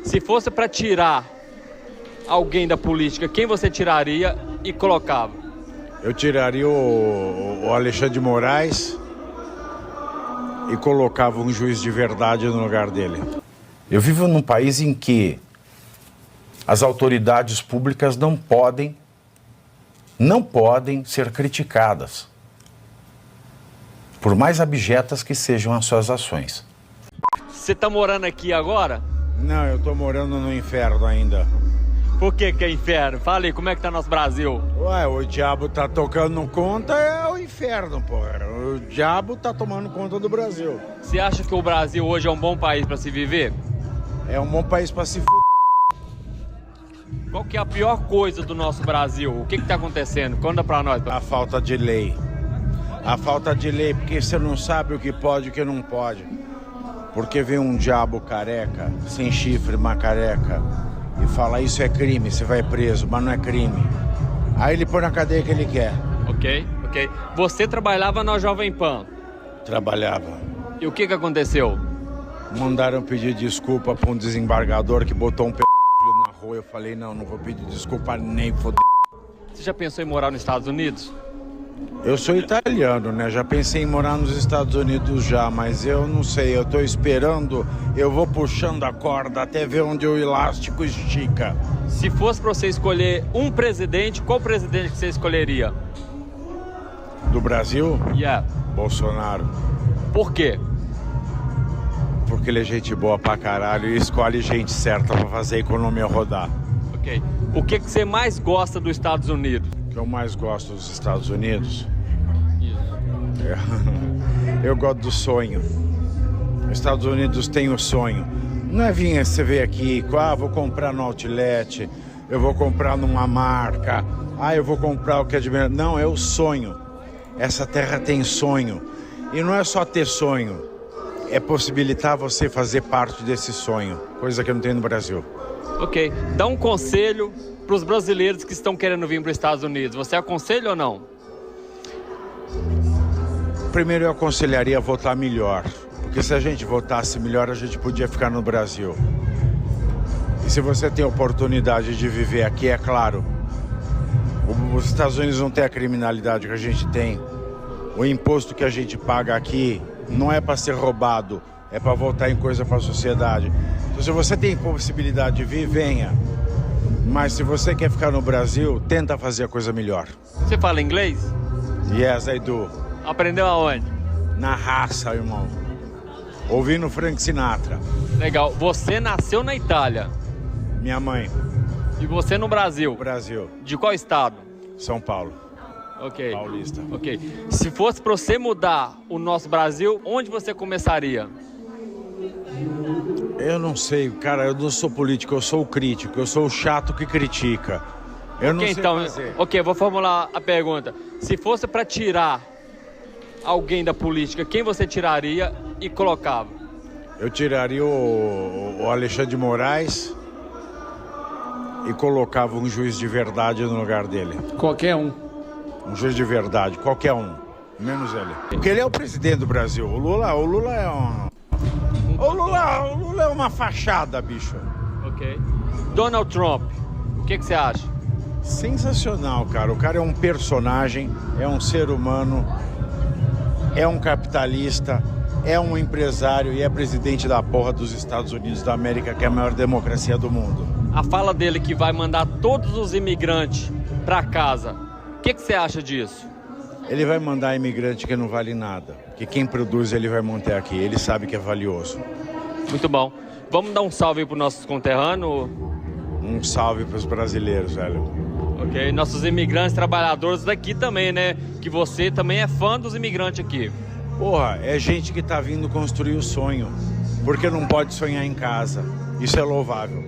Se fosse para tirar alguém da política, quem você tiraria e colocava? Eu tiraria o Alexandre de Moraes e colocava um juiz de verdade no lugar dele. Eu vivo num país em que as autoridades públicas não podem ser criticadas, por mais abjetas que sejam as suas ações. Você tá morando aqui agora? Não, eu tô morando no inferno ainda. Por que é inferno? Fala aí, como é que tá nosso Brasil? Ué, o diabo tá tocando conta, é o inferno, porra. O diabo tá tomando conta do Brasil. Você acha que o Brasil hoje é um bom país para se viver? É um bom país pra se Qual que é a pior coisa do nosso Brasil? O que tá acontecendo? Conta pra nós. A falta de lei. A falta de lei, porque você não sabe o que pode e o que não pode. Porque vem um diabo careca, sem chifre, mas careca, e fala, isso é crime, você vai preso, mas não é crime. Aí ele põe na cadeia que ele quer. Ok. Você trabalhava na Jovem Pan. Trabalhava. E o que aconteceu? Mandaram pedir desculpa pra um desembargador que botou um p*** na rua. Eu falei, não vou pedir desculpa nem foder. Você já pensou em morar nos Estados Unidos? Eu sou italiano, né? Já pensei em morar nos Estados Unidos já, mas eu não sei, eu tô esperando, eu vou puxando a corda até ver onde o elástico estica. Se fosse pra você escolher um presidente, qual presidente que você escolheria? Do Brasil? Yeah. Bolsonaro. Por quê? Porque ele é gente boa pra caralho e escolhe gente certa pra fazer a economia rodar. Ok. O que você mais gosta dos Estados Unidos? O que eu mais gosto dos Estados Unidos? Isso. Eu gosto do sonho. Os Estados Unidos têm o sonho. Não é vir você ver aqui, vou comprar no Outlet, eu vou comprar numa marca, eu vou comprar o que é de melhor. Não, é o sonho. Essa terra tem sonho. E não é só ter sonho, é possibilitar você fazer parte desse sonho, coisa que não tem no Brasil. Ok. Dá um conselho para os brasileiros que estão querendo vir para os Estados Unidos. Você aconselha ou não? Primeiro eu aconselharia votar melhor, porque se a gente votasse melhor, a gente podia ficar no Brasil. E se você tem a oportunidade de viver aqui, é claro, os Estados Unidos não tem a criminalidade que a gente tem. O imposto que a gente paga aqui não é para ser roubado, é para voltar em coisa para a sociedade. Então, se você tem possibilidade de vir, venha. Mas se você quer ficar no Brasil, tenta fazer a coisa melhor. Você fala inglês? Yes, I do. Aprendeu aonde? Na raça, irmão. Ouvindo Frank Sinatra. Legal. Você nasceu na Itália. Minha mãe. E você no Brasil? Brasil. De qual estado? São Paulo. Ok. Paulista. Ok. Se fosse para você mudar o nosso Brasil, onde você começaria? Eu não sei, cara, eu não sou político, eu sou o crítico, eu sou o chato que critica. Eu não sei fazer. Ok, vou formular a pergunta. Se fosse para tirar alguém da política, quem você tiraria e colocava? Eu tiraria o Alexandre de Moraes e colocava um juiz de verdade no lugar dele. Qualquer um. Um juiz de verdade, qualquer um, menos ele. Porque ele é o presidente do Brasil. O Lula é um... O Lula é uma fachada, bicho. Ok. Donald Trump, o que você acha? Sensacional, cara. O cara é um personagem, é um ser humano, é um capitalista, é um empresário e é presidente da porra dos Estados Unidos da América, que é a maior democracia do mundo. A fala dele que vai mandar todos os imigrantes para casa, o que você acha disso? Ele vai mandar imigrante que não vale nada, que quem produz ele vai manter aqui, ele sabe que é valioso. Muito bom. Vamos dar um salve aí para os nossos conterrâneos? Um salve para os brasileiros, velho. Ok, nossos imigrantes trabalhadores daqui também, né? Que você também é fã dos imigrantes aqui. Porra, é gente que tá vindo construir o sonho, porque não pode sonhar em casa. Isso é louvável.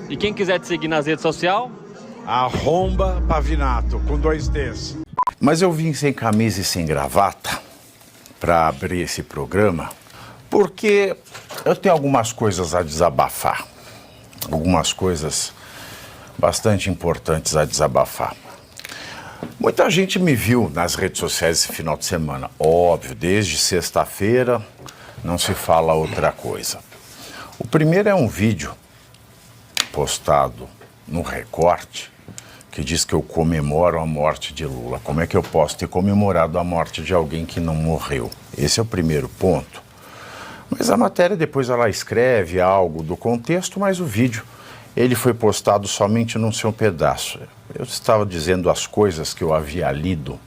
E quem quiser te seguir nas redes sociais? @Pavinato, com 2 T's. Mas eu vim sem camisa e sem gravata para abrir esse programa, porque eu tenho algumas coisas a desabafar, algumas coisas bastante importantes a desabafar. Muita gente me viu nas redes sociais esse final de semana, óbvio, desde sexta-feira não se fala outra coisa. O primeiro é um vídeo postado no Recorte, que diz que eu comemoro a morte de Lula. Como é que eu posso ter comemorado a morte de alguém que não morreu? Esse é o primeiro ponto. Mas a matéria depois ela escreve algo do contexto, mas o vídeo ele foi postado somente num seu pedaço. Eu estava dizendo as coisas que eu havia lido,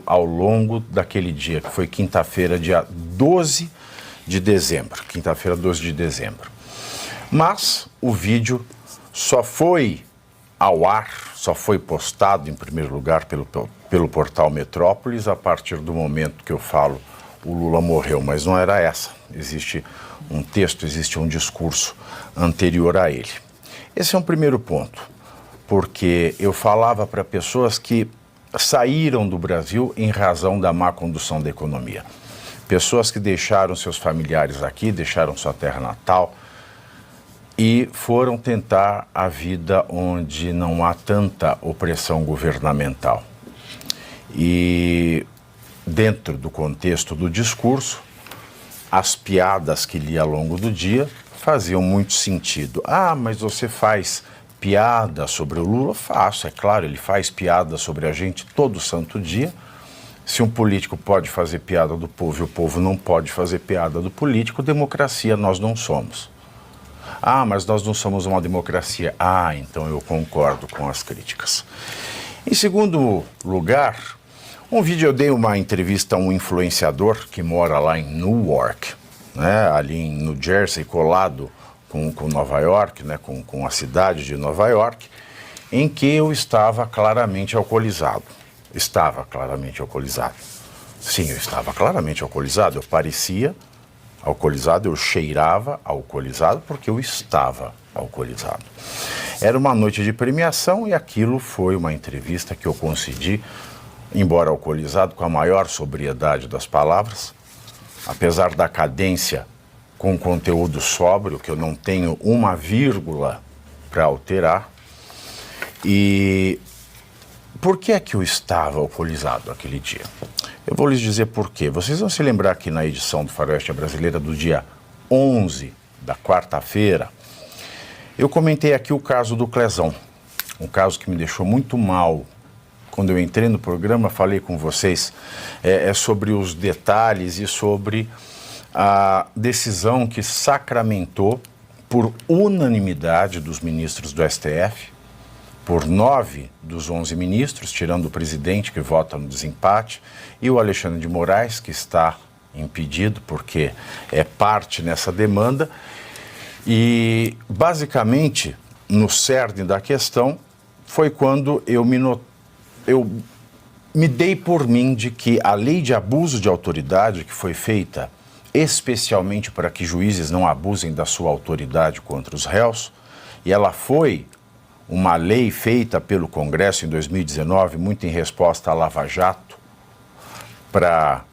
ao longo daquele dia, que foi quinta-feira, dia 12 de dezembro. Quinta-feira, 12 de dezembro. Mas o vídeo só foi ao ar, só foi postado, em primeiro lugar, pelo portal Metrópolis, a partir do momento que eu falo o Lula morreu, mas não era essa. Existe um texto, existe um discurso anterior a ele. Esse é um primeiro ponto, porque eu falava para pessoas que saíram do Brasil em razão da má condução da economia. Pessoas que deixaram seus familiares aqui, deixaram sua terra natal e foram tentar a vida onde não há tanta opressão governamental. E dentro do contexto do discurso, as piadas que li ao longo do dia faziam muito sentido. Ah, mas você faz piada sobre o Lula? Faço, é claro, ele faz piada sobre a gente todo santo dia. Se um político pode fazer piada do povo e o povo não pode fazer piada do político, democracia nós não somos. Ah, mas nós não somos uma democracia. Ah, então eu concordo com as críticas. Em segundo lugar, um vídeo eu dei uma entrevista a um influenciador que mora lá em Newark, né, ali em New Jersey, colado com Nova York, né, com a cidade de Nova York, em que eu estava claramente alcoolizado. Estava claramente alcoolizado. Sim, eu estava claramente alcoolizado. Eu parecia alcoolizado, eu cheirava alcoolizado porque eu estava alcoolizado. Era uma noite de premiação e aquilo foi uma entrevista que eu concedi, embora alcoolizado, com a maior sobriedade das palavras, apesar da cadência com conteúdo sóbrio, que eu não tenho uma vírgula para alterar. E por que é que eu estava alcoolizado aquele dia? Eu vou lhes dizer por quê. Vocês vão se lembrar que na edição do Faroeste Brasileira do dia 11, da quarta-feira, eu comentei aqui o caso do Clezão, um caso que me deixou muito mal. Quando eu entrei no programa, falei com vocês sobre os detalhes e sobre a decisão que sacramentou, por unanimidade dos ministros do STF, por 9 dos 11 ministros, tirando o presidente que vota no desempate, e o Alexandre de Moraes, que está impedido porque é parte nessa demanda. E, basicamente, no cerne da questão, foi quando eu me dei por mim de que a lei de abuso de autoridade, que foi feita especialmente para que juízes não abusem da sua autoridade contra os réus, e ela foi uma lei feita pelo Congresso em 2019, muito em resposta à Lava Jato, para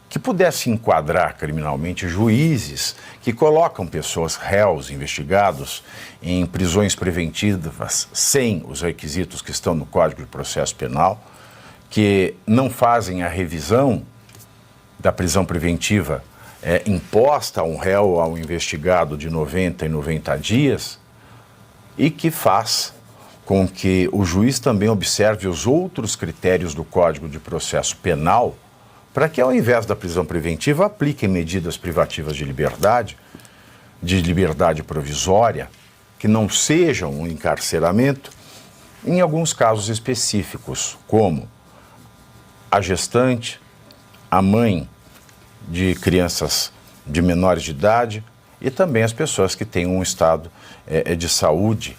que pudesse enquadrar criminalmente juízes que colocam pessoas réus, investigados, em prisões preventivas sem os requisitos que estão no Código de Processo Penal, que não fazem a revisão da prisão preventiva imposta a um réu, ao investigado de 90 em 90 dias, e que faz com que o juiz também observe os outros critérios do Código de Processo Penal, para que, ao invés da prisão preventiva, apliquem medidas privativas de liberdade provisória, que não sejam um encarceramento, em alguns casos específicos, como a gestante, a mãe de crianças de menores de idade e também as pessoas que têm um estado de saúde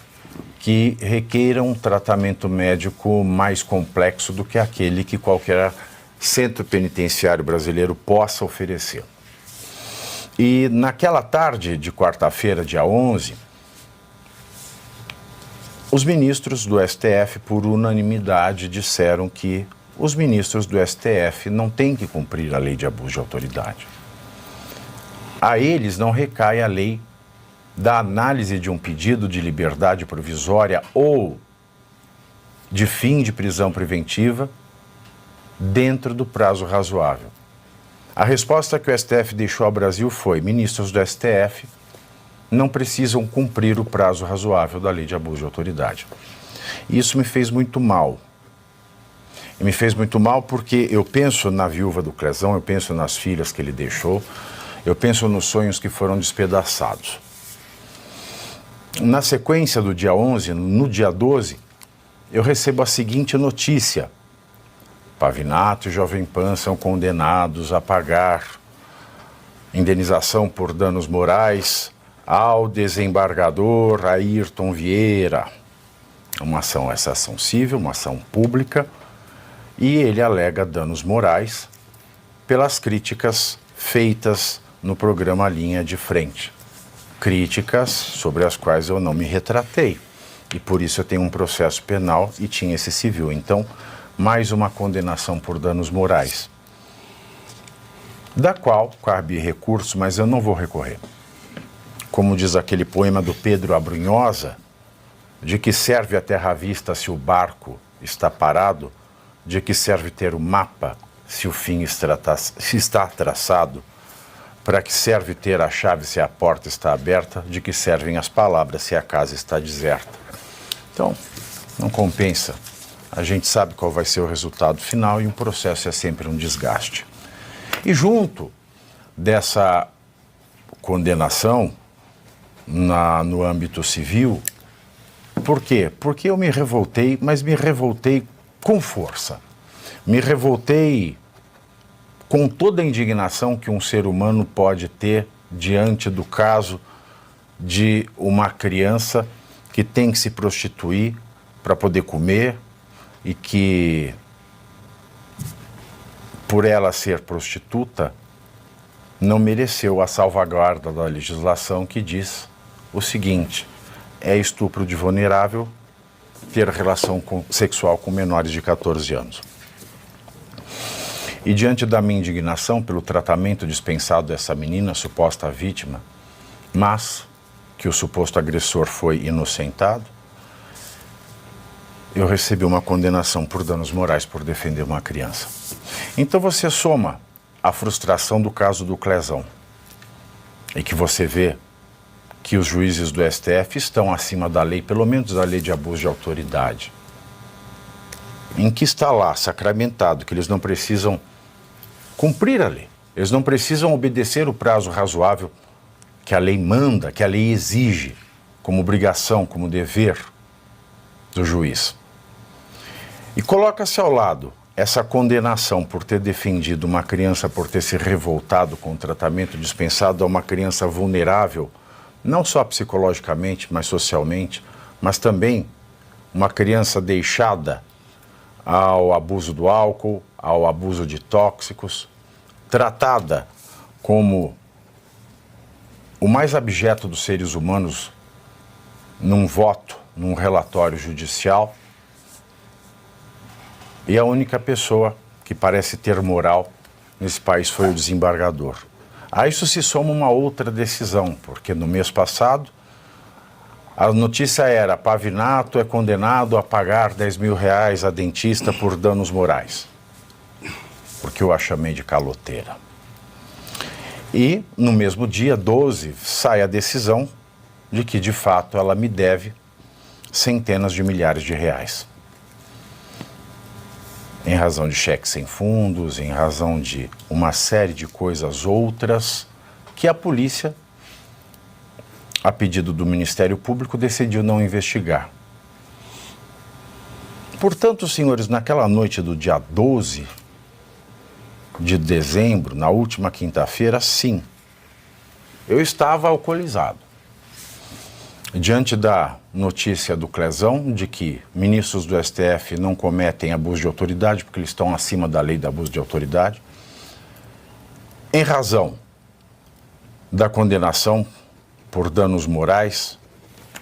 que requeiram um tratamento médico mais complexo do que aquele que qualquer centro penitenciário brasileiro possa oferecer. E naquela tarde de quarta-feira, dia 11, os ministros do STF, por unanimidade, disseram que os ministros do STF não têm que cumprir a lei de abuso de autoridade. A eles não recai a lei da análise de um pedido de liberdade provisória ou de fim de prisão preventiva dentro do prazo razoável. A resposta que o STF deixou ao Brasil foi: ministros do STF não precisam cumprir o prazo razoável da lei de abuso de autoridade. Isso me fez muito mal. E me fez muito mal porque eu penso na viúva do Clezão, eu penso nas filhas que ele deixou, eu penso nos sonhos que foram despedaçados. Na sequência do dia 11, no dia 12, eu recebo a seguinte notícia. Pavinato e Jovem Pan são condenados a pagar indenização por danos morais ao desembargador Ayrton Vieira. Essa ação civil, uma ação pública, e ele alega danos morais pelas críticas feitas no programa Linha de Frente. Críticas sobre as quais eu não me retratei. E por isso eu tenho um processo penal e tinha esse civil. Então, mais uma condenação por danos morais, da qual cabe recurso, mas eu não vou recorrer. Como diz aquele poema do Pedro Abrunhosa, de que serve a terra à vista se o barco está parado, de que serve ter o mapa se o fim está traçado, para que serve ter a chave se a porta está aberta, de que servem as palavras se a casa está deserta. Então, não compensa. A gente sabe qual vai ser o resultado final e um processo é sempre um desgaste. E junto dessa condenação no âmbito civil, por quê? Porque eu me revoltei, mas me revoltei com força. Me revoltei com toda a indignação que um ser humano pode ter diante do caso de uma criança que tem que se prostituir para poder comer e que, por ela ser prostituta, não mereceu a salvaguarda da legislação que diz o seguinte: é estupro de vulnerável ter relação sexual com menores de 14 anos. E diante da minha indignação pelo tratamento dispensado dessa menina, suposta vítima, mas que o suposto agressor foi inocentado, eu recebi uma condenação por danos morais por defender uma criança. Então você soma a frustração do caso do Clezão e que você vê que os juízes do STF estão acima da lei, pelo menos da lei de abuso de autoridade, em que está lá sacramentado que eles não precisam cumprir a lei, eles não precisam obedecer o prazo razoável que a lei manda, que a lei exige como obrigação, como dever do juiz. E coloca-se ao lado essa condenação por ter defendido uma criança, por ter se revoltado com o tratamento dispensado a uma criança vulnerável, não só psicologicamente, mas socialmente, mas também uma criança deixada ao abuso do álcool, ao abuso de tóxicos, tratada como o mais abjeto dos seres humanos num voto, num relatório judicial, e a única pessoa que parece ter moral nesse país foi o desembargador. A isso se soma uma outra decisão, porque no mês passado a notícia era: Pavinato é condenado a pagar R$10 mil a dentista por danos morais, porque eu a chamei de caloteira. E no mesmo dia, 12, sai a decisão de que de fato ela me deve centenas de milhares de reais. Em razão de cheques sem fundos, em razão de uma série de coisas outras que a polícia, a pedido do Ministério Público, decidiu não investigar. Portanto, senhores, naquela noite do dia 12 de dezembro, na última quinta-feira, sim, eu estava alcoolizado. Diante da notícia do Clezão de que ministros do STF não cometem abuso de autoridade porque eles estão acima da lei de abuso de autoridade, em razão da condenação por danos morais,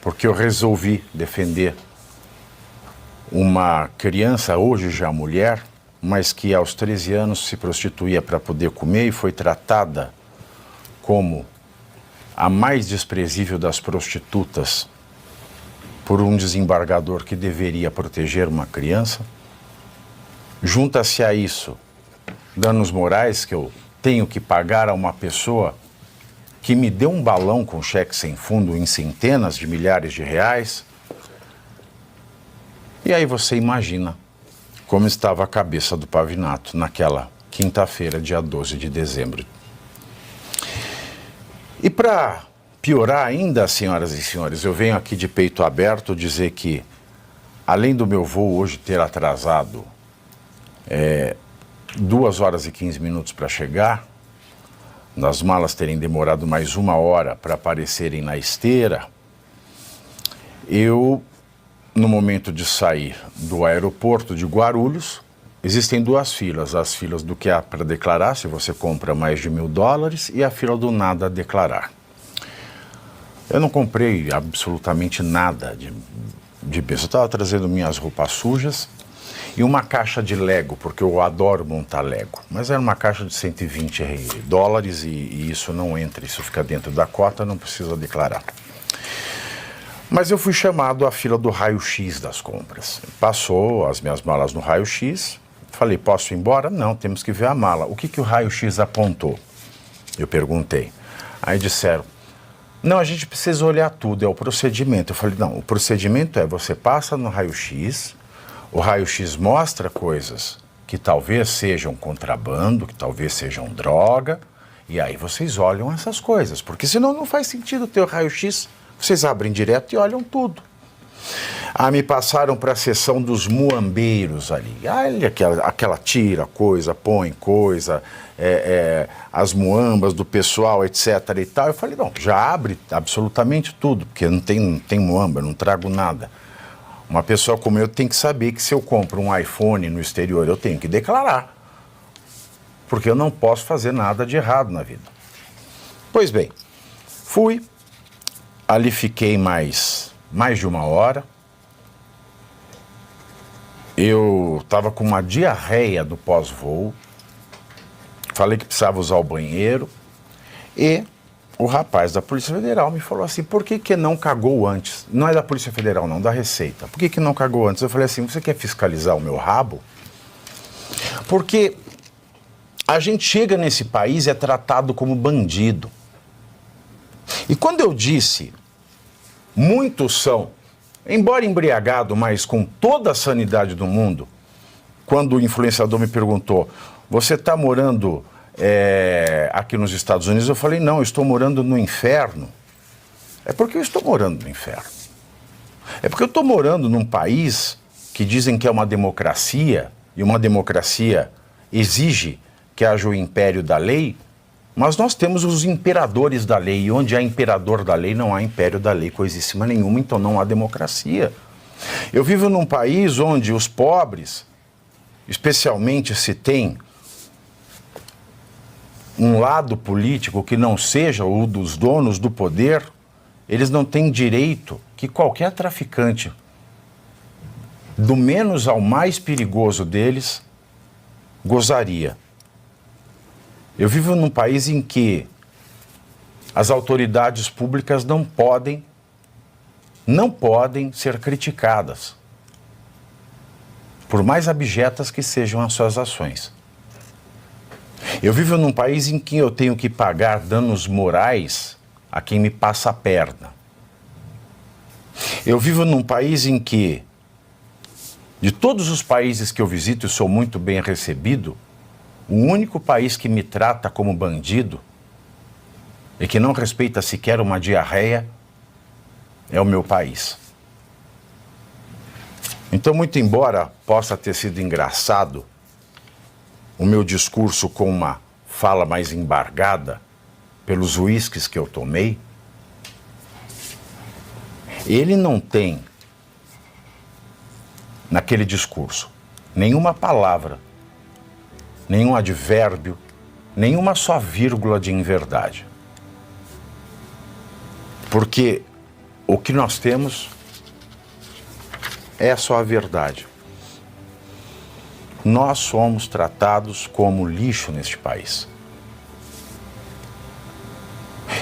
porque eu resolvi defender uma criança, hoje já mulher, mas que aos 13 anos se prostituía para poder comer e foi tratada como a mais desprezível das prostitutas por um desembargador que deveria proteger uma criança. Junta-se a isso danos morais que eu tenho que pagar a uma pessoa que me deu um balão com cheque sem fundo em centenas de milhares de reais. E aí você imagina como estava a cabeça do Pavinato naquela quinta-feira, dia 12 de dezembro. E para piorar ainda, senhoras e senhores, eu venho aqui de peito aberto dizer que, além do meu voo hoje ter atrasado 2 horas e 15 minutos para chegar, das malas terem demorado mais 1 hora para aparecerem na esteira, eu, no momento de sair do aeroporto de Guarulhos, existem 2 filas. As filas do que há para declarar, se você compra mais de $1.000, e a fila do nada a declarar. Eu não comprei absolutamente nada de besta. Eu estava trazendo minhas roupas sujas e uma caixa de Lego, porque eu adoro montar Lego. Mas era uma caixa de $120 e isso não entra, isso fica dentro da cota, não precisa declarar. Mas eu fui chamado à fila do raio-x das compras. Passou as minhas malas no raio-x, falei, posso ir embora? Não, temos que ver a mala. O que o raio-x apontou? Eu perguntei. Aí disseram, não, a gente precisa olhar tudo, é o procedimento. Eu falei, não, o procedimento é você passa no raio-x, o raio-x mostra coisas que talvez sejam contrabando, que talvez sejam droga, e aí vocês olham essas coisas, porque senão não faz sentido ter o raio-x, vocês abrem direto e olham tudo. Ah, me passaram para a seção dos muambeiros ali. Olha aquela tira coisa, põe coisa, as muambas do pessoal, etc. e tal. Eu falei, não, já abre absolutamente tudo, porque não tem muamba, não trago nada. Uma pessoa como eu tem que saber que se eu compro um iPhone no exterior, eu tenho que declarar. Porque eu não posso fazer nada de errado na vida. Pois bem, fui, ali fiquei mais de 1 hora. Eu estava com uma diarreia do pós-voo, falei que precisava usar o banheiro e o rapaz da Polícia Federal me falou assim, por que não cagou antes? Não é da Polícia Federal não, da Receita. Por que não cagou antes? Eu falei assim, você quer fiscalizar o meu rabo? Porque a gente chega nesse país e é tratado como bandido. E quando eu disse, muitos são, embora embriagado, mas com toda a sanidade do mundo, quando o influenciador me perguntou, você está morando aqui nos Estados Unidos? Eu falei, não, eu estou morando no inferno. É porque eu estou morando no inferno. É porque eu estou morando num país que dizem que é uma democracia, e uma democracia exige que haja o império da lei, mas nós temos os imperadores da lei, e onde há imperador da lei não há império da lei coisíssima nenhuma, então não há democracia. Eu vivo num país onde os pobres, especialmente se tem um lado político que não seja o dos donos do poder, eles não têm direito que qualquer traficante, do menos ao mais perigoso deles, gozaria. Eu vivo num país em que as autoridades públicas não podem ser criticadas, por mais abjetas que sejam as suas ações. Eu vivo num país em que eu tenho que pagar danos morais a quem me passa a perna. Eu vivo num país em que, de todos os países que eu visito e sou muito bem recebido, o único país que me trata como bandido e que não respeita sequer uma diarreia é o meu país. Então, muito embora possa ter sido engraçado o meu discurso com uma fala mais embargada pelos uísques que eu tomei, ele não tem naquele discurso nenhuma palavra, nenhum advérbio, nenhuma só vírgula de inverdade. Porque o que nós temos é só a verdade. Nós somos tratados como lixo neste país.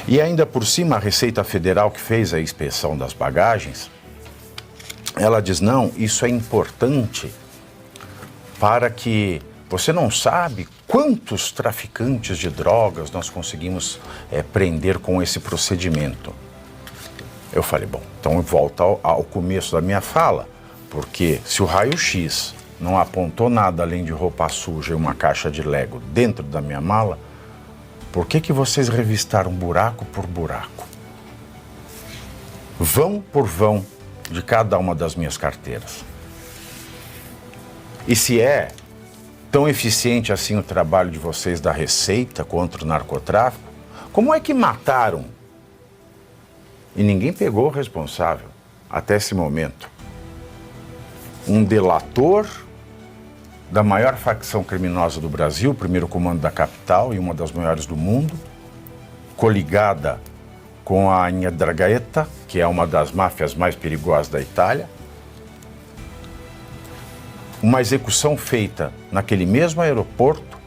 E ainda por cima, a Receita Federal que fez a inspeção das bagagens, ela diz, não, isso é importante para que você não sabe Quantos traficantes de drogas nós conseguimos prender com esse procedimento? Eu falei, bom, então volta ao começo da minha fala, porque se o raio-x não apontou nada além de roupa suja e uma caixa de Lego dentro da minha mala, por que vocês revistaram buraco por buraco? Vão por vão de cada uma das minhas carteiras. E se é tão eficiente assim o trabalho de vocês da Receita contra o narcotráfico, como é que mataram? E ninguém pegou o responsável até esse momento. Um delator da maior facção criminosa do Brasil, o primeiro comando da capital e uma das maiores do mundo, coligada com a 'Ndrangheta, que é uma das máfias mais perigosas da Itália. Uma execução feita naquele mesmo aeroporto,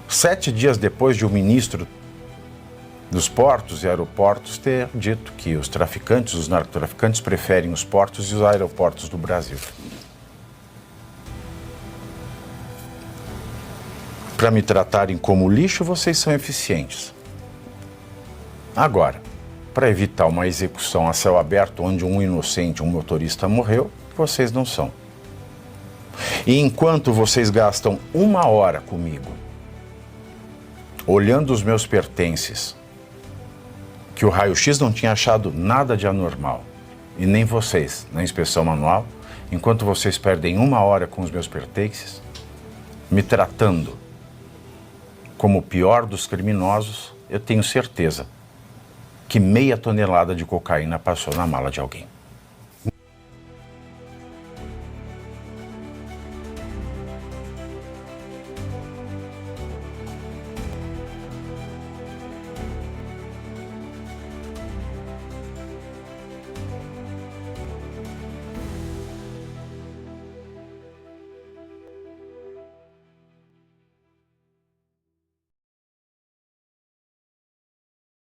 7 dias depois de o ministro dos portos e aeroportos ter dito que os traficantes, os narcotraficantes, preferem os portos e os aeroportos do Brasil. Para me tratarem como lixo, vocês são eficientes. Agora, para evitar uma execução a céu aberto onde um inocente, um motorista morreu, vocês não são. E enquanto vocês gastam 1 hora comigo, olhando os meus pertences, que o raio-x não tinha achado nada de anormal, e nem vocês na inspeção manual, enquanto vocês perdem 1 hora com os meus pertences, me tratando como o pior dos criminosos, eu tenho certeza que meia tonelada de cocaína passou na mala de alguém.